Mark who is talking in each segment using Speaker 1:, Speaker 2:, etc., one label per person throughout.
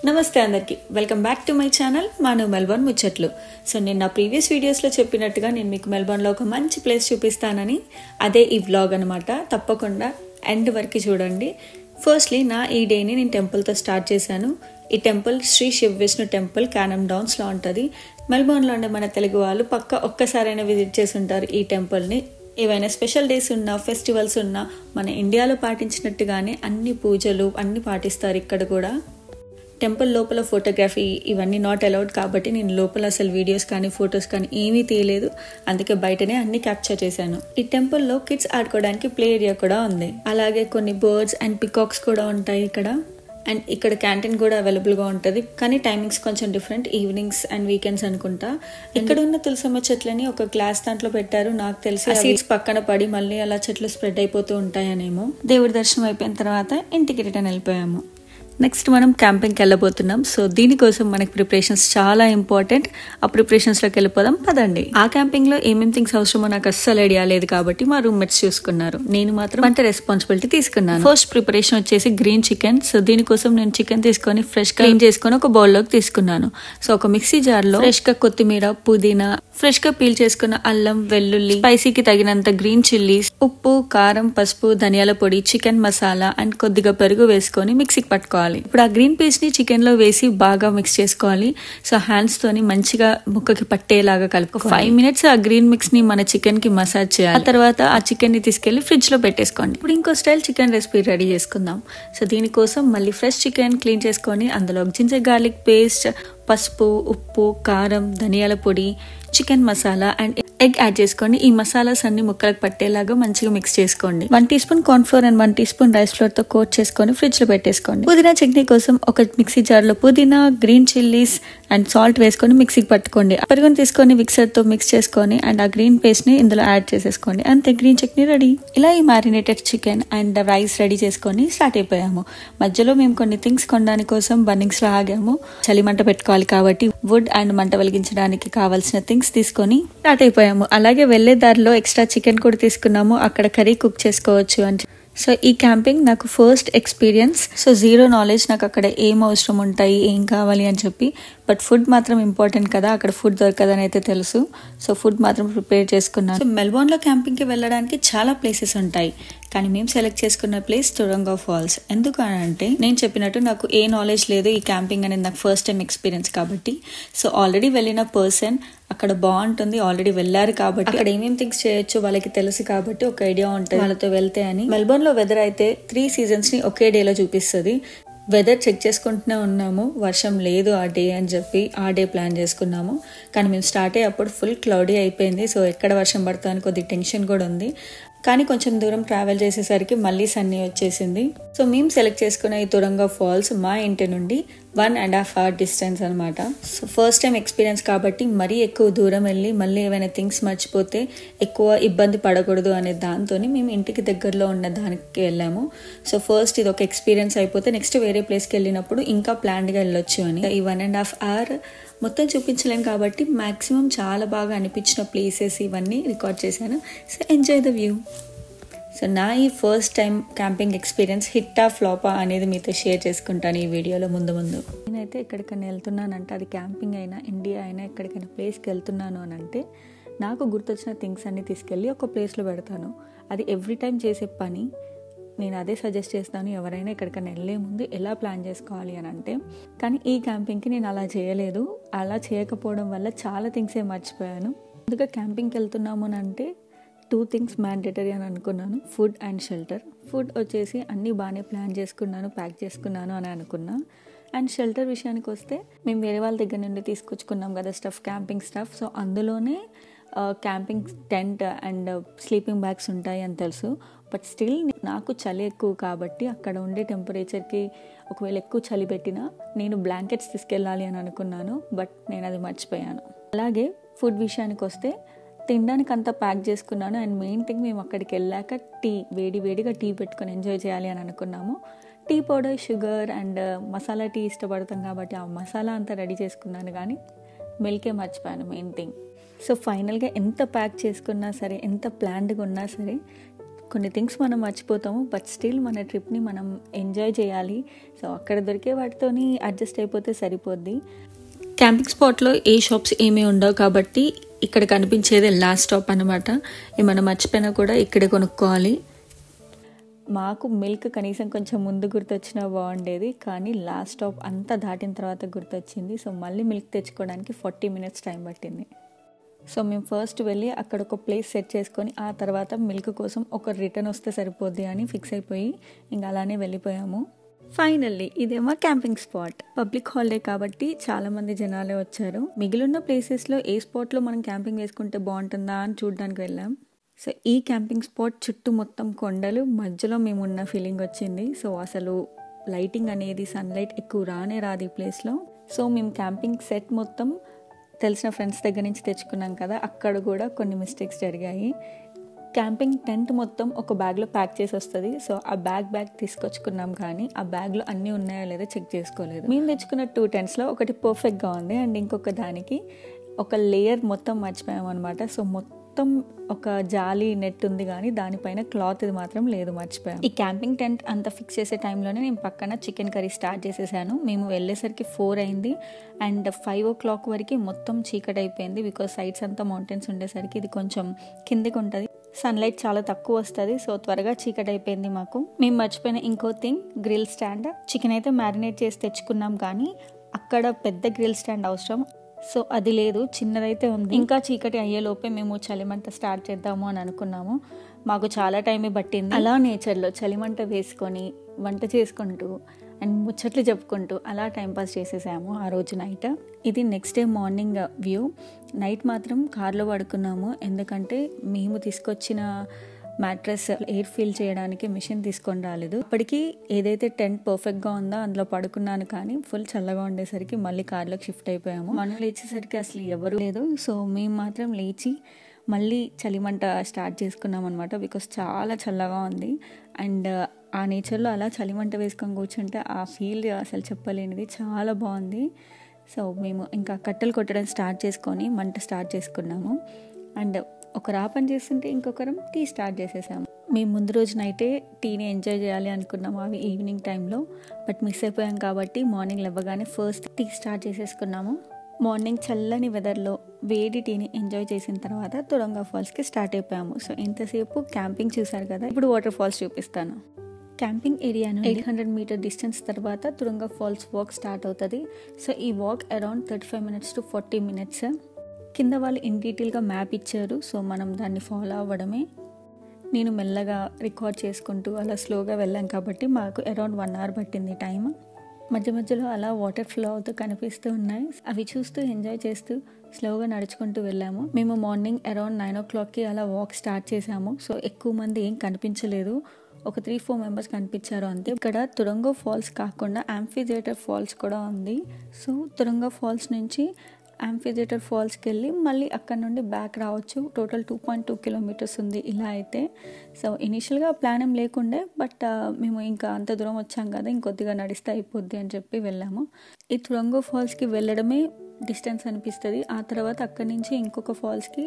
Speaker 1: నమస్తే అందరికి, welcome back to my channel మాను మెల్బోర్న్ ముచ్చట్లు. సో నేను నా ప్రీవియస్ వీడియోస్లో చెప్పినట్టుగా నేను మీకు మెల్బోర్న్లో ఒక మంచి ప్లేస్ చూపిస్తానని, అదే ఈ వ్లాగ్ అనమాట. తప్పకుండా ఎండ్ వరకు చూడండి. ఫస్ట్లీ నా ఈ డేని నేను టెంపుల్తో స్టార్ట్ చేశాను. ఈ టెంపుల్ శ్రీ శివ్ విష్ణు టెంపుల్ క్యానమ్ డౌన్స్లో ఉంటుంది. మెల్బోర్న్లో ఉండే మన తెలుగు వాళ్ళు ఒక్కసారైనా విజిట్ చేసి ఉంటారు ఈ టెంపుల్ని. ఏవైనా స్పెషల్ డేస్ ఉన్నా, ఫెస్టివల్స్ ఉన్నా మన ఇండియాలో పాటించినట్టుగానే అన్ని పూజలు అన్ని పాటిస్తారు ఇక్కడ కూడా. టెంపుల్ లోపల ఫోటోగ్రఫీ ఇవన్నీ నాట్ అలౌడ్ కాబట్టి నేను లోపల అసలు వీడియోస్ కానీ ఫొటోస్ కానీ ఏమీ తీయలేదు. అందుకే బయటనే అన్ని క్యాప్చర్ చేశాను. ఈ టెంపుల్లో కిడ్స్ ఆడుకోవడానికి ప్లే ఏరియా కూడా ఉంది. అలాగే కొన్ని బర్డ్స్ అండ్ పికాక్స్ కూడా ఉంటాయి ఇక్కడ. అండ్ ఇక్కడ క్యాంటీన్ కూడా అవైలబుల్గా ఉంటుంది, కానీ టైమింగ్స్ కొంచెం డిఫరెంట్, ఈవినింగ్స్ అండ్ వీకెండ్స్ అనుకుంటా. ఇక్కడ ఉన్న తులసమ్మ చెట్లని ఒక గ్లాస్ దాంట్లో పెట్టారు. నాకు తెలిసి సీడ్స్ పక్కన పడి మళ్ళీ అలా చెట్లు స్ప్రెడ్ అయిపోతూ ఉంటాయనేమో. దేవుడి దర్శనం అయిపోయిన తర్వాత ఇంటికి రిటర్న్ వెళ్ళిపోయాము. నెక్స్ట్ మనం క్యాంపింగ్కి వెళ్ళబోతున్నాం. సో దీనికోసం మనకి ప్రిపరేషన్స్ చాలా ఇంపార్టెంట్. ఆ ప్రిపరేషన్స్లోకి వెళ్ళిపోదాం పదండి. ఆ క్యాంపింగ్లో ఏమేమి థింగ్స్ అవసరమో నాకు అస్సలు ఐడియా లేదు కాబట్టి మా రూమ్మేట్స్ చూసుకున్నారు. నేను మాత్రం అంత రెస్పాన్సిబిలిటీ తీసుకున్నాను. ఫస్ట్ ప్రిపరేషన్ వచ్చేసి గ్రీన్ చికెన్. సో దీనికోసం నేను చికెన్ తీసుకొని ఫ్రెష్ క్లీన్ చేసుకొని ఒక బౌల్లోకి తీసుకున్నాను. సో ఒక మిక్సీ జార్లో ఫ్రెష్గా కొత్తిమీర, పుదీనా, ఫ్రెష్గా పీల్ చేసుకున్న అల్లం, వెల్లుల్లి, స్పైసీకి తగినంత గ్రీన్ చిల్లీస్, ఉప్పు, కారం, పసుపు, ధనియాల పొడి, చికెన్ మసాలా అండ్ కొద్దిగా పెరుగు వేసుకొని మిక్సీకి పట్టుకోవాలి. ఇప్పుడు ఆ గ్రీన్ పేస్ట్ ని చికెన్ లో వేసి బాగా మిక్స్ చేసుకోవాలి. సో హ్యాండ్స్ తోని మంచిగా ముక్కకి పట్టేలాగా కలుపు 5 minutes ఆ గ్రీన్ మిక్స్ ని మన చికెన్ కి మసాజ్ చేయాలి. ఆ తర్వాత ఆ చికెన్ ని తీసుకెళ్లి ఫ్రిడ్జ్ లో పెట్టేసుకోండి. ఇప్పుడు ఇంకో స్టైల్ చికెన్ రెసిపీ రెడీ చేసుకుందాం. సో దీనికోసం మళ్ళీ ఫ్రెష్ చికెన్ క్లీన్ చేసుకొని అందులో జింజర్ గార్లిక్ పేస్ట్, పసుపు, ఉప్పు, కారం, ధనియాల పొడి, chicken masala and egg add చేసుకోండి. ఈ మసాలాస్ అన్ని ముక్కలకు పట్టేలాగా మంచిగా మిక్స్ చేసుకోండి. 1 teaspoon corn flour and 1 teaspoon rice flour తో కోట్ చేసుకొని ఫ్రిడ్జ్ లో పెట్టేసుకోండి. పుదీనా చట్నీ కోసం ఒక మిక్సీ జార్ లో పుదీనా, గ్రీన్ చిల్లీస్ అండ్ సాల్ట్ వేసుకొని మిక్సీకి పట్టుకోండి. పెరుగుని తీసుకొని మిక్సర్ తో మిక్స్ చేసుకొని అండ్ ఆ గ్రీన్ పేస్ట్ ని ఇందులో యాడ్ చేసేసుకోండి. అంతే, గ్రీన్ చట్నీ రెడీ. ఇలా ఈ marinated chicken and rice ready చేసుకొని స్టార్ట్ అయిపోయాము. మధ్యలో మేము కొన్ని థింగ్స్ కొనడానికి కోసం బన్నింగ్స్ లో ఆగాము. చలి మంట పెట్టుకోవాలి కాబట్టి వుడ్ అండ్ మంట వెలిగించడానికి కావాల్సిన థింగ్స్ తీసుకొని స్టార్ట్ అయిపోయాము. అలాగే వెళ్లే దారిలో ఎక్స్ట్రా చికెన్ కూడా తీసుకున్నాము. అక్కడ కర్రీ కుక్ చేసుకోవచ్చు అని. సో ఈ క్యాంపింగ్ నాకు first experience. So zero knowledge, నాకు అక్కడ ఏం అవసరం ఉంటాయి, ఏం కావాలి అని చెప్పి. బట్ ఫుడ్ మాత్రం ఇంపార్టెంట్ కదా, అక్కడ ఫుడ్ దొరకదని అయితే తెలుసు. సో ఫుడ్ మాత్రం ప్రిపేర్ చేసుకున్నాను. సో మెల్బోర్న్లో క్యాంపింగ్కి వెళ్ళడానికి చాలా ప్లేసెస్ ఉంటాయి, కానీ మేము సెలెక్ట్ చేసుకున్న ప్లేస్ తురంగా ఫాల్స్. ఎందుకు అని అంటే నేను చెప్పినట్టు నాకు ఏ నాలెడ్జ్ లేదు, ఈ క్యాంపింగ్ అనేది నాకు ఫస్ట్ టైం ఎక్స్పీరియన్స్ కాబట్టి. సో ఆల్రెడీ వెళ్ళిన పర్సన్ అక్కడ బాగుంటుంది, ఆల్రెడీ వెళ్ళారు కాబట్టి అక్కడ ఏమేమి థింగ్స్ చేయొచ్చు వాళ్ళకి తెలుసు కాబట్టి ఒక ఐడియా ఉంటుంది వాళ్ళతో వెళ్తే అని. మెల్బోర్న్ లో వెదర్ అయితే 3 seasons ని ఒకే డేలో చూపిస్తుంది. వెదర్ చెక్ చేసుకుంటూనే ఉన్నాము, వర్షం లేదు ఆ డే అని చెప్పి ఆ డే ప్లాన్ చేసుకున్నాము. కానీ మేము స్టార్ట్ అయ్యేప్పుడు ఫుల్ క్లౌడీ అయిపోయింది. సో ఎక్కడ వర్షం పడుతుందని కొద్దిగా టెన్షన్ కూడా ఉంది. కానీ కొంచెం దూరం ట్రావెల్ చేసేసరికి మళ్ళీ సన్నీ వచ్చేసింది. సో మేము సెలెక్ట్ చేసుకున్న ఈ తురంగా ఫాల్స్ మా ఇంటి నుండి 1.5 hour డిస్టెన్స్ అనమాట. సో ఫస్ట్ టైం ఎక్స్పీరియన్స్ కాబట్టి మరీ ఎక్కువ దూరం వెళ్ళి మళ్ళీ ఏమైనా థింగ్స్ మర్చిపోతే ఎక్కువ ఇబ్బంది పడకూడదు అనే దాంతో మేము ఇంటికి దగ్గరలో ఉన్న దానికి వెళ్ళాము. సో ఫస్ట్ ఇది ఒక ఎక్స్పీరియన్స్ అయిపోతే నెక్స్ట్ వేరే ప్లేస్కి వెళ్ళినప్పుడు ఇంకా ప్లాన్డ్గా వెళ్ళొచ్చు అని. ఈ 1.5 hour మొత్తం చూపించలేం కాబట్టి మ్యాక్సిమం చాలా బాగా అనిపించిన ప్లేసెస్ ఇవన్నీ రికార్డ్ చేశాను. So enjoy the view. So నా ఈ ఫస్ట్ టైం క్యాంపింగ్ ఎక్స్పీరియన్స్ హిట్టా ఫ్లాపా అనేది మీతో షేర్ చేసుకుంటాను ఈ వీడియోలో ముందు. నేనైతే ఎక్కడికైనా వెళ్తున్నానంటే, అది క్యాంపింగ్ అయినా ఇండియా అయినా ఎక్కడికైనా ప్లేస్కి వెళ్తున్నాను అని అంటే నాకు గుర్తొచ్చిన థింగ్స్ అన్ని తీసుకెళ్ళి ఒక ప్లేస్లో పెడతాను. అది ఎవ్రీ టైం చేసే పని. నేను అదే సజెస్ట్ చేస్తాను ఎవరైనా ఎక్కడికైనా వెళ్ళే ముందు ఎలా ప్లాన్ చేసుకోవాలి అని అంటే. కానీ ఈ క్యాంపింగ్కి నేను అలా చేయలేదు. అలా చేయకపోవడం వల్ల చాలా థింగ్సే మర్చిపోయాను. ముందుగా క్యాంపింగ్కి వెళ్తున్నాము అని అంటే 2 things మ్యాండేటరీ అని అనుకున్నాను, ఫుడ్ అండ్ షెల్టర్. ఫుడ్ వచ్చేసి అన్నీ బాగానే ప్లాన్ చేసుకున్నాను, ప్యాక్ చేసుకున్నాను అని అనుకున్నా. అండ్ షెల్టర్ విషయానికి వస్తే మేము వేరే వాళ్ళ దగ్గర నుండి తీసుకొచ్చుకున్నాం కదా స్టఫ్, క్యాంపింగ్ స్టఫ్. సో అందులోనే camping tent and sleeping bags ఉంటాయి అని తెలుసు. బట్ స్టిల్ నాకు చలి ఎక్కువ కాబట్టి అక్కడ ఉండే టెంపరేచర్కి ఒకవేళ ఎక్కువ చలి పెట్టినా నేను బ్లాంకెట్స్ తీసుకెళ్ళాలి అని అనుకున్నాను. బట్ నేను అది మర్చిపోయాను. అలాగే ఫుడ్ విషయానికి వస్తే తినడానికి అంతా ప్యాక్ చేసుకున్నాను. అండ్ మెయిన్ థింగ్, మేము అక్కడికి వెళ్ళాక వేడిగా టీ పెట్టుకొని ఎంజాయ్ చేయాలి అని అనుకున్నాము. Tea powder, sugar and masala tea ఇష్టపడతాం కాబట్టి ఆ మసాలా అంతా రెడీ చేసుకున్నాను, కానీ మిల్కే మర్చిపోయాను మెయిన్ థింగ్. సో ఫైనల్గా ఎంత ప్యాక్ చేసుకున్నా సరే, ఎంత ప్లాన్డ్గా ఉన్నా సరే కొన్ని థింగ్స్ మనం మర్చిపోతాము, బట్ స్టిల్ మన ట్రిప్ని మనం ఎంజాయ్ చేయాలి. సో అక్కడ దొరికే వాటితోని అడ్జస్ట్ అయిపోతే సరిపోద్ది. క్యాంపింగ్ స్పాట్లో ఏ షాప్స్ ఏమీ ఉండవు కాబట్టి ఇక్కడ కనిపించేది లాస్ట్ స్టాప్ అనమాట. ఏమైనా మర్చిపోయినా కూడా ఇక్కడే కొనుక్కోవాలి. మాకు మిల్క్ కనీసం కొంచెం ముందు గుర్తొచ్చినా బాగుండేది, కానీ లాస్ట్ స్టాప్ అంతా దాటిన తర్వాత గుర్తొచ్చింది. సో మళ్ళీ మిల్క్ తెచ్చుకోవడానికి 40 minutes టైం పట్టింది. సో మేము ఫస్ట్ వెళ్ళి అక్కడ ఒక ప్లేస్ సెట్ చేసుకొని ఆ తర్వాత మిల్క్ కోసం ఒక రిటర్న్ వస్తే సరిపోద్ది అని ఫిక్స్ అయిపోయి ఇంకా అలానే వెళ్ళిపోయాము. ఫైనల్లీ ఇదేమో క్యాంపింగ్ స్పాట్. పబ్లిక్ హాలిడే కాబట్టి చాలామంది జనాలే వచ్చారు. మిగిలిన ప్లేసెస్లో ఏ స్పాట్లో మనం క్యాంపింగ్ వేసుకుంటే బాగుంటుందా అని చూడడానికి వెళ్ళాం. సో ఈ క్యాంపింగ్ స్పాట్ చుట్టూ మొత్తం కొండలు, మధ్యలో మేము ఉన్న ఫీలింగ్ వచ్చింది. సో అసలు లైటింగ్ అనేది సన్లైట్ ఎక్కువ రానే రాదు ఈ ప్లేస్లో. సో మేము క్యాంపింగ్ సెట్ మొత్తం తెలిసిన ఫ్రెండ్స్ దగ్గర నుంచి తెచ్చుకున్నాం కదా, అక్కడ కూడా కొన్ని మిస్టేక్స్ జరిగాయి. క్యాంపింగ్ టెంట్ మొత్తం ఒక బ్యాగ్లో ప్యాక్ చేసి వస్తుంది. సో ఆ బ్యాగ్ తీసుకొచ్చుకున్నాం, కానీ ఆ బ్యాగ్లో అన్నీ ఉన్నాయో లేదో చెక్ చేసుకోలేదు. మేము తెచ్చుకున్న 2 టెంట్స్లో ఒకటి పర్ఫెక్ట్గా ఉంది అండ్ ఇంకొక దానికి ఒక లేయర్ మొత్తం మర్చిపోయాం అనమాట. సో మొత్తం ఒక జాలీ నెట్ ఉంది కానీ దానిపైన క్లాత్ ఇది మాత్రం లేదు, మర్చిపోయాం. ఈ క్యాంపింగ్ టెంట్ అంతా ఫిక్స్ చేసే టైంలోనే నేను పక్కన చికెన్ కర్రీ స్టార్ట్ చేసేసాను. మేము వెళ్ళేసరికి 4 అయింది అండ్ 5 o'clock వరకు మొత్తం చీకటి అయిపోయింది. బికాజ్ సైడ్స్ అంతా మౌంటైన్స్ ఉండేసరికి ఇది కొంచెం కిందికి ఉంటుంది, సన్లైట్ చాలా తక్కువ వస్తుంది. సో త్వరగా చీకటి అయిపోయింది మాకు. మేము మర్చిపోయిన ఇంకో థింగ్, గ్రిల్ స్టాండ్. చికెన్ అయితే మ్యారినేట్ చేసి తెచ్చుకున్నాం కానీ అక్కడ పెద్ద గ్రిల్ స్టాండ్ అవసరం. సో అది లేదు, చిన్నదైతే ఉంది. ఇంకా చీకటి అయ్యేలోపే మేము చలిమంట స్టార్ట్ చేద్దాము అని అనుకున్నాము. మాకు చాలా టైమే పట్టింది. అలా నేచర్లో చలిమంట వేసుకొని వంట చేసుకుంటూ అండ్ ముచ్చట్లు చెప్పుకుంటూ అలా టైంపాస్ చేసేసాము ఆ రోజు నైట్. ఇది next day morning view. Night మాత్రం కార్లో పడుకున్నాము, ఎందుకంటే మేము తీసుకొచ్చిన మ్యాట్రెస్ ఎయిర్ ఫీల్ చేయడానికి మిషన్ తీసుకొని రాలేదు. ఇప్పటికీ ఏదైతే టెంట్ పర్ఫెక్ట్గా ఉందో అందులో పడుకున్నాను, కానీ ఫుల్ చల్లగా ఉండేసరికి మళ్ళీ కార్లోకి షిఫ్ట్ అయిపోయాము. మనం లేచేసరికి అసలు ఎవరు లేదు. సో మేము మాత్రం లేచి మళ్ళీ చలిమంట స్టార్ట్ చేసుకున్నాం అనమాట. బికాస్ చాలా చల్లగా ఉంది అండ్ ఆ నేచర్లో అలా చలిమంట వేసుకొని కూర్చుంటే ఆ ఫీల్ అసలు చెప్పలేనిది, చాలా బాగుంది. సో మేము ఇంకా కట్టెలు కొట్టడం స్టార్ట్ చేసుకొని మంట స్టార్ట్ చేసుకున్నాము అండ్ ఒకరు ఆ పని చేస్తుంటే ఇంకొకరం టీ స్టార్ట్ చేసేసాము. మేము ముందు రోజు నైటే టీని ఎంజాయ్ చేయాలి అనుకున్నాము అవి ఈవినింగ్ టైంలో, బట్ మిస్ అయిపోయాం కాబట్టి మార్నింగ్ లేవగానే ఫస్ట్ టీ స్టార్ట్ చేసేసుకున్నాము. మార్నింగ్ చల్లని వెదర్లో వేడి టీని ఎంజాయ్ చేసిన తర్వాత తురంగా ఫాల్స్కి స్టార్ట్ అయిపోయాము. సో ఇంతసేపు క్యాంపింగ్ చూసారు కదా, ఇప్పుడు వాటర్ ఫాల్స్ చూపిస్తాను. క్యాంపింగ్ ఏరియా 800 meter డిస్టెన్స్ తర్వాత తురంగా ఫాల్స్ వాక్ స్టార్ట్ అవుతుంది. సో ఈ walk around 35 minutes to 40 minutes. కింద వాళ్ళు ఇన్ డీటెయిల్గా మ్యాప్ ఇచ్చారు, సో మనం దాన్ని ఫాలో అవ్వడమే. నేను మెల్లగా రికార్డ్ చేసుకుంటూ అలా స్లోగా వెళ్ళాం కాబట్టి మాకు అరౌండ్ 1 hour పట్టింది టైం. మధ్య మధ్యలో అలా వాటర్ ఫ్లో అవుతూ కనిపిస్తూ ఉన్నాయి, అవి చూస్తూ ఎంజాయ్ చేస్తూ స్లోగా నడుచుకుంటూ వెళ్ళాము. మేము మార్నింగ్ అరౌండ్ 9 o'clockకి అలా వాక్ స్టార్ట్ చేసాము. సో ఎక్కువ మంది ఏం కనిపించలేదు, ఒక 3-4 members కనిపించారు అంతే. ఇక్కడ తురంగా ఫాల్స్ కాకుండా యాంఫీథియేటర్ ఫాల్స్ కూడా ఉంది. సో తురంగా ఫాల్స్ నుంచి యాంఫీథియేటర్ ఫాల్స్కి వెళ్ళి మళ్ళీ అక్కడ నుండి బ్యాక్ రావచ్చు. టోటల్ 2.2 kilometers ఉంది ఇలా అయితే. సో ఇనీషియల్గా ప్లాన్ ఏం లేకుండే, బట్ మేము ఇంకా అంత దూరం వచ్చాం కదా, ఇంకొద్దిగా నడిస్తే అయిపోద్ది అని చెప్పి వెళ్ళాము. ఈ తురంగా ఫాల్స్కి వెళ్ళడమే డిస్టెన్స్ అనిపిస్తుంది. ఆ తర్వాత అక్కడి నుంచి ఇంకొక ఫాల్స్కి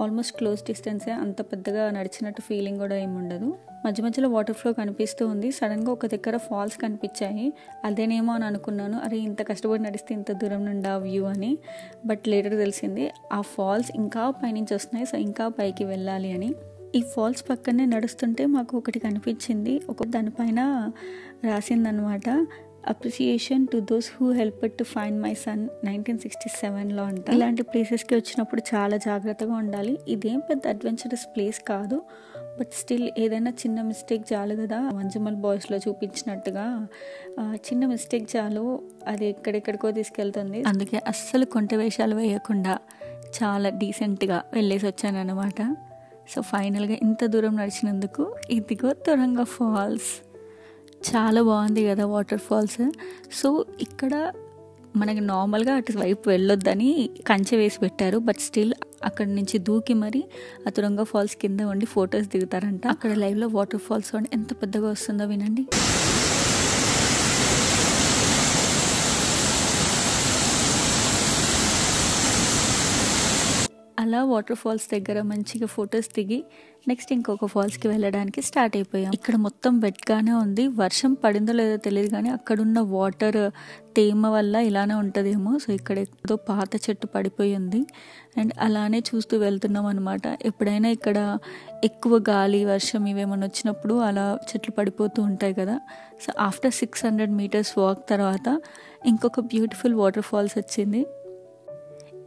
Speaker 1: ఆల్మోస్ట్ క్లోజ్ డిస్టెన్సే, అంత పెద్దగా నడిచినట్టు ఫీలింగ్ కూడా ఏమి ఉండదు. మధ్య మధ్యలో వాటర్ ఫ్లో కనిపిస్తూ ఉంది. సడన్గా ఒక దగ్గర ఫాల్స్ కనిపించాయి, అదేనేమో అని అనుకున్నాను. అరే ఇంత కష్టపడి నడిస్తే ఇంత దూరం నుండి ఆ వ్యూ అని, బట్ లేటర్ తెలిసింది ఆ ఫాల్స్ ఇంకా పైనుంచి వస్తున్నాయి, సో ఇంకా పైకి వెళ్ళాలి అని. ఈ ఫాల్స్ పక్కనే నడుస్తుంటే మాకు ఒకటి కనిపించింది, దానిపైన రాసిందనమాట, appreciation to those who helped to find my son 1967లో అంట. ఇలాంటి ప్లేసెస్కి వచ్చినప్పుడు చాలా జాగ్రత్తగా ఉండాలి. ఇదేం పెద్ద అడ్వెంచరస్ ప్లేస్ కాదు, బట్ స్టిల్ ఏదైనా చిన్న మిస్టేక్ చాలు కదా, మంజుమల్ బాయ్స్లో చూపించినట్టుగా చిన్న మిస్టేక్ చాలు, అది ఎక్కడెక్కడికో తీసుకెళ్తుంది. అందుకే అస్సలు కొంట వేషాలు వేయకుండా చాలా డీసెంట్గా వెళ్ళేసి వచ్చాను అనమాట. సో ఫైనల్గా ఇంత దూరం నడిచినందుకు ఇదిగో తురంగా ఫాల్స్. చాలా బాగుంది కదా వాటర్ ఫాల్స్. సో ఇక్కడ మనకి నార్మల్గా అటు వైపు వెళ్ళొద్దని కంచె వేసి పెట్టారు, బట్ స్టిల్ అక్కడ నుంచి దూకి మరి ఆ తురంగా ఫాల్స్ కింద ఉండి ఫొటోస్ దిగుతారంట. అక్కడ లైవ్లో వాటర్ ఫాల్స్ సౌండ్ ఎంత పెద్దగా వస్తుందో వినండి. అలా వాటర్ ఫాల్స్ దగ్గర మంచిగా ఫొటోస్ దిగి నెక్స్ట్ ఇంకొక ఫాల్స్కి వెళ్ళడానికి స్టార్ట్ అయిపోయాం. ఇక్కడ మొత్తం వెట్గానే ఉంది. వర్షం పడిందో లేదో తెలియదు కానీ అక్కడున్న వాటర్ తేమ వల్ల ఇలానే ఉంటుందేమో. సో ఇక్కడ ఏదో పాత చెట్టు పడిపోయి ఉంది అండ్ అలానే చూస్తూ వెళ్తున్నాం అనమాట. ఎప్పుడైనా ఇక్కడ ఎక్కువ గాలి వర్షం ఇవేమన్నా వచ్చినప్పుడు అలా చెట్లు పడిపోతూ ఉంటాయి కదా. సో ఆఫ్టర్ 600 meters వాక్ తర్వాత ఇంకొక బ్యూటిఫుల్ వాటర్ ఫాల్స్ వచ్చింది.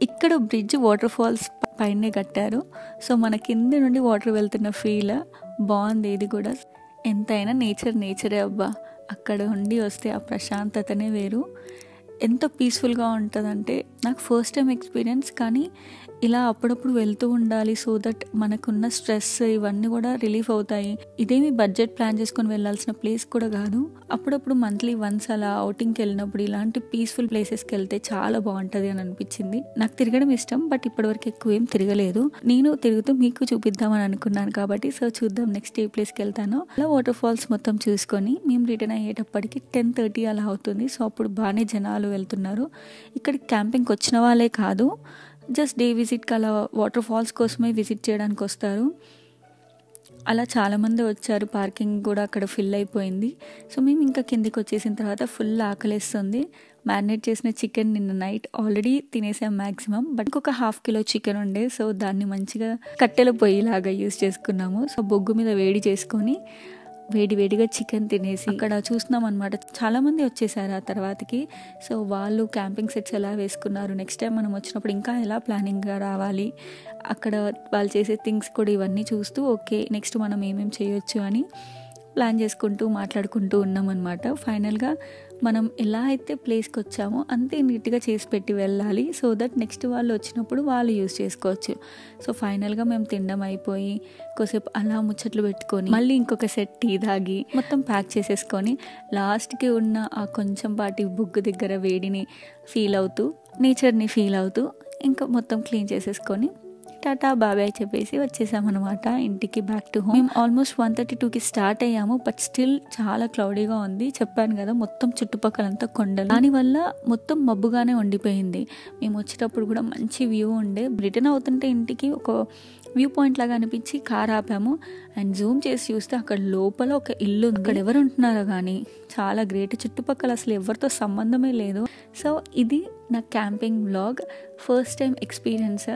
Speaker 1: ఇక్కడ బ్రిడ్జ్ వాటర్ ఫాల్స్ పైనే కట్టారు. సో మన కింద నుండి వాటర్ వెళ్తున్న ఫీల్ బాగుంది. ఇది కూడా ఎంతైనా నేచరే అబ్బా. అక్కడ ఉండి వస్తే ఆ ప్రశాంతతనే వేరు. ఎంత పీస్ఫుల్గా ఉంటుందంటే నాకు ఫస్ట్ టైం ఎక్స్పీరియన్స్, కానీ ఇలా అప్పుడప్పుడు వెళ్తూ ఉండాలి. సో దట్ మనకున్న స్ట్రెస్ ఇవన్నీ కూడా రిలీఫ్ అవుతాయి. ఇదేమి బడ్జెట్ ప్లాన్ చేసుకొని వెళ్ళాల్సిన ప్లేస్ కూడా కాదు. అప్పుడప్పుడు మంత్లీ వన్స్ అలా అవుటింగ్కి వెళ్ళినప్పుడు ఇలాంటి పీస్ఫుల్ ప్లేసెస్కి వెళ్తే చాలా బాగుంటుంది అని అనిపించింది. నాకు తిరగడం ఇష్టం, బట్ ఇప్పటివరకు ఎక్కువ ఏం తిరగలేదు. నేను తిరుగుతూ మీకు చూపిద్దామని అనుకున్నాను కాబట్టి సో చూద్దాం నెక్స్ట్ ఏ ప్లేస్కి వెళ్తానో. అలా వాటర్ ఫాల్స్ మొత్తం చూసుకొని మేము రిటర్న్ అయ్యేటప్పటికి 10:30 అలా అవుతుంది. సో అప్పుడు బాగానే జనాలు వెళ్తున్నారు. ఇక్కడ క్యాంపింగ్కి వచ్చిన వాళ్ళే కాదు, జస్ట్ డే విజిట్కి అలా వాటర్ ఫాల్స్ కోసమే విజిట్ చేయడానికి వస్తారు. అలా చాలామంది వచ్చారు. పార్కింగ్ కూడా అక్కడ ఫిల్ అయిపోయింది. సో మేము ఇంకా కిందికి వచ్చేసిన తర్వాత ఫుల్ ఆకలేస్తుంది. మ్యారినేట్ చేసిన చికెన్ నిన్న నైట్ ఆల్రెడీ తినేసాం మ్యాక్సిమం, బట్ ఇంకొక 1/2 kilo చికెన్ ఉండే. సో దాన్ని మంచిగా కట్టెల పొయ్యిలాగా యూజ్ చేసుకున్నాము. సో బొగ్గు మీద వేడి చేసుకొని వేడివేడిగా చికెన్ తినేసి అక్కడ చూస్తున్నాం అనమాట. చాలామంది వచ్చేసారు ఆ తర్వాతకి. సో వాళ్ళు క్యాంపింగ్ సెట్స్ ఎలా వేసుకున్నారు, నెక్స్ట్ టైం మనం వచ్చినప్పుడు ఇంకా ఎలా ప్లానింగ్గా రావాలి, అక్కడ వాళ్ళు చేసే థింగ్స్ కూడా ఇవన్నీ చూస్తూ ఓకే నెక్స్ట్ మనం ఏమేమి చేయొచ్చు అని ప్లాన్ చేసుకుంటూ మాట్లాడుకుంటూ ఉన్నాం అనమాట. ఫైనల్గా మనం ఎలా అయితే ప్లేస్కి వచ్చామో అంతే నీట్గా చేసి పెట్టి వెళ్ళాలి. సో దట్ నెక్స్ట్ వాళ్ళు వచ్చినప్పుడు వాళ్ళు యూజ్ చేసుకోవచ్చు. సో ఫైనల్గా మేము తినడం అయిపోయి కొద్దిసేపు అలా ముచ్చట్లు పెట్టుకొని మళ్ళీ ఇంకొక సెట్ టీ తాగి మొత్తం ప్యాక్ చేసేసుకొని లాస్ట్కి ఉన్న ఆ కొంచెం పాటి బుగ్గు దగ్గర వేడిని ఫీల్ అవుతూ నేచర్ని ఫీల్ అవుతూ ఇంకా మొత్తం క్లీన్ చేసేసుకొని టాటా బాబాయ్ చెప్పేసి వచ్చేసామన్నమాట ఇంటికి, బ్యాక్ టు హోమ్. మేము ఆల్మోస్ట్ 1:32కి స్టార్ట్ అయ్యాము, బట్ స్టిల్ చాలా క్లౌడీగా ఉంది. చెప్పాను కదా మొత్తం చుట్టుపక్కలంతా కొండలు, దానివల్ల మొత్తం మబ్బుగానే ఉండిపోయింది. మేము వచ్చేటప్పుడు కూడా మంచి వ్యూ ఉండే. రిటర్న్ అవుతుంటే ఇంటికి ఒక వ్యూ పాయింట్ లాగా అనిపించి కార్ ఆపాము అండ్ జూమ్ చేసి చూస్తే అక్కడ లోపల ఒక ఇల్లు ఉంది. అక్కడ ఎవరు ఉంటున్నారో కానీ చాలా గ్రేట్. చుట్టుపక్కల అసలు ఎవరితో సంబంధమే లేదు. సో ఇది నా camping vlog, first time experience.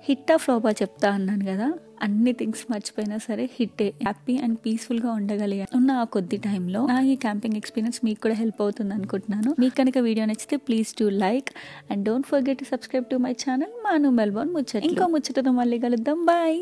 Speaker 1: హిట్టా ఫ్లాపా చెప్తా అన్నాను కదా, అన్ని థింగ్స్ మర్చిపోయినా సరే హిట్టే. హ్యాపీ అండ్ పీస్ఫుల్గా ఉండగలిగా ఉన్న ఆ కొద్ది టైంలో నా ఈ క్యాంపింగ్ ఎక్స్పీరియన్స్ మీకు కూడా హెల్ప్ అవుతుంది అనుకుంటున్నాను. మీకు కనుక వీడియో నచ్చితే please do like and don't forget to subscribe to my channel మాను మెల్బోర్న్ ముచ్చట్లు. ఇంకో ముచ్చటతో మళ్ళీ కలుద్దాం. బాయ్.